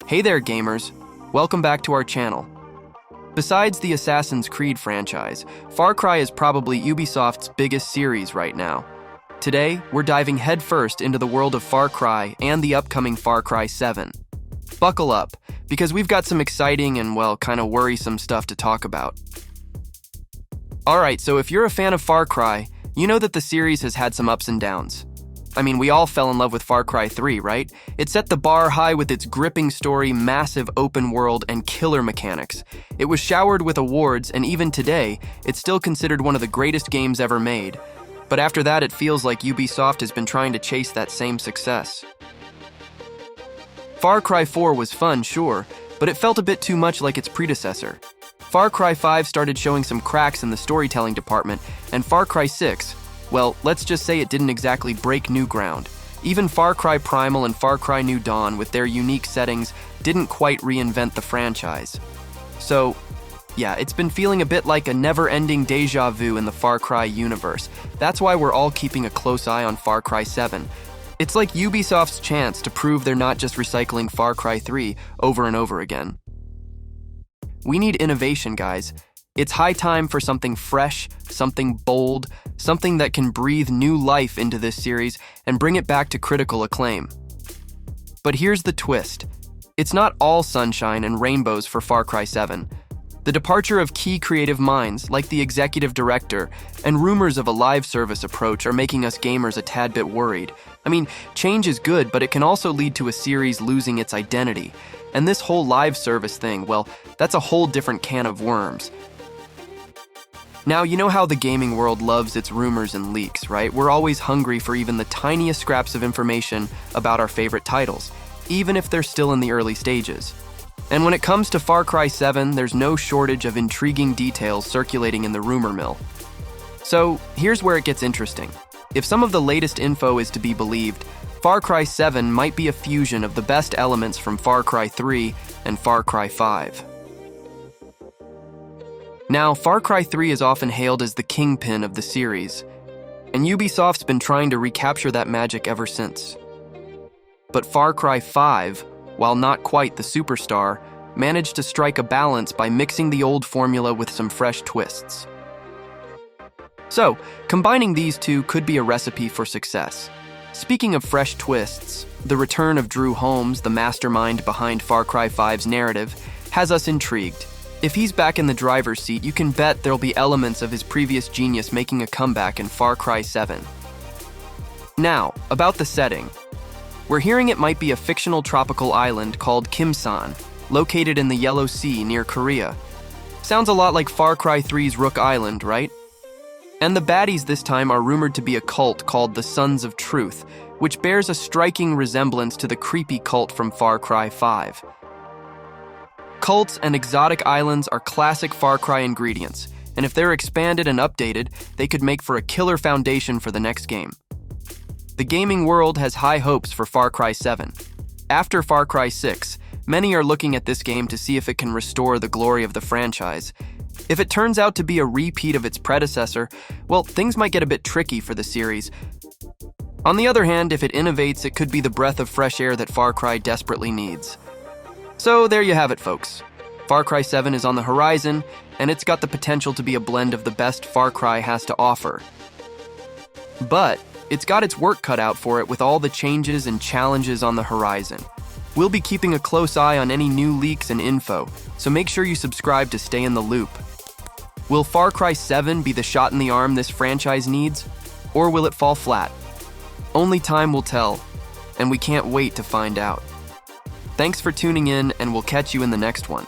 Hey there, gamers. Welcome back to our channel. Besides the Assassin's Creed franchise, Far Cry is probably Ubisoft's biggest series right now. Today, we're diving headfirst into the world of Far Cry and the upcoming Far Cry 7. Buckle up, because we've got some exciting and, well, kind of worrisome stuff to talk about. Alright, so if you're a fan of Far Cry, you know that the series has had some ups and downs. I mean, we all fell in love with Far Cry 3, right? It set the bar high with its gripping story, massive open world, and killer mechanics. It was showered with awards, and even today, it's still considered one of the greatest games ever made. But after that, it feels like Ubisoft has been trying to chase that same success. Far Cry 4 was fun, sure, but it felt a bit too much like its predecessor. Far Cry 5 started showing some cracks in the storytelling department, and Far Cry 6, well, let's just say it didn't exactly break new ground. Even Far Cry Primal and Far Cry New Dawn, with their unique settings, didn't quite reinvent the franchise. So, yeah, it's been feeling a bit like a never-ending deja vu in the Far Cry universe. That's why we're all keeping a close eye on Far Cry 7. It's like Ubisoft's chance to prove they're not just recycling Far Cry 3 over and over again. We need innovation, guys. It's high time for something fresh, something bold, something that can breathe new life into this series and bring it back to critical acclaim. But here's the twist. It's not all sunshine and rainbows for Far Cry 7. The departure of key creative minds, like the executive director, and rumors of a live service approach are making us gamers a tad bit worried. I mean, change is good, but it can also lead to a series losing its identity. And this whole live service thing, well, that's a whole different can of worms. Now, you know how the gaming world loves its rumors and leaks, right? We're always hungry for even the tiniest scraps of information about our favorite titles, even if they're still in the early stages. And when it comes to Far Cry 7, there's no shortage of intriguing details circulating in the rumor mill. So, here's where it gets interesting. If some of the latest info is to be believed, Far Cry 7 might be a fusion of the best elements from Far Cry 3 and Far Cry 5. Now, Far Cry 3 is often hailed as the kingpin of the series, and Ubisoft's been trying to recapture that magic ever since. But Far Cry 5, while not quite the superstar, managed to strike a balance by mixing the old formula with some fresh twists. So, combining these two could be a recipe for success. Speaking of fresh twists, the return of Drew Holmes, the mastermind behind Far Cry 5's narrative, has us intrigued. If he's back in the driver's seat, you can bet there'll be elements of his previous genius making a comeback in Far Cry 7. Now, about the setting. We're hearing it might be a fictional tropical island called Kimsan, located in the Yellow Sea near Korea. Sounds a lot like Far Cry 3's Rook Island, right? And the baddies this time are rumored to be a cult called the Sons of Truth, which bears a striking resemblance to the creepy cult from Far Cry 5. Cults and exotic islands are classic Far Cry ingredients, and if they're expanded and updated, they could make for a killer foundation for the next game. The gaming world has high hopes for Far Cry 7. After Far Cry 6, many are looking at this game to see if it can restore the glory of the franchise. If it turns out to be a repeat of its predecessor, well, things might get a bit tricky for the series. On the other hand, if it innovates, it could be the breath of fresh air that Far Cry desperately needs. So there you have it, folks. Far Cry 7 is on the horizon, and it's got the potential to be a blend of the best Far Cry has to offer. But it's got its work cut out for it with all the changes and challenges on the horizon. We'll be keeping a close eye on any new leaks and info, so make sure you subscribe to stay in the loop. Will Far Cry 7 be the shot in the arm this franchise needs, or will it fall flat? Only time will tell, and we can't wait to find out. Thanks for tuning in, and we'll catch you in the next one.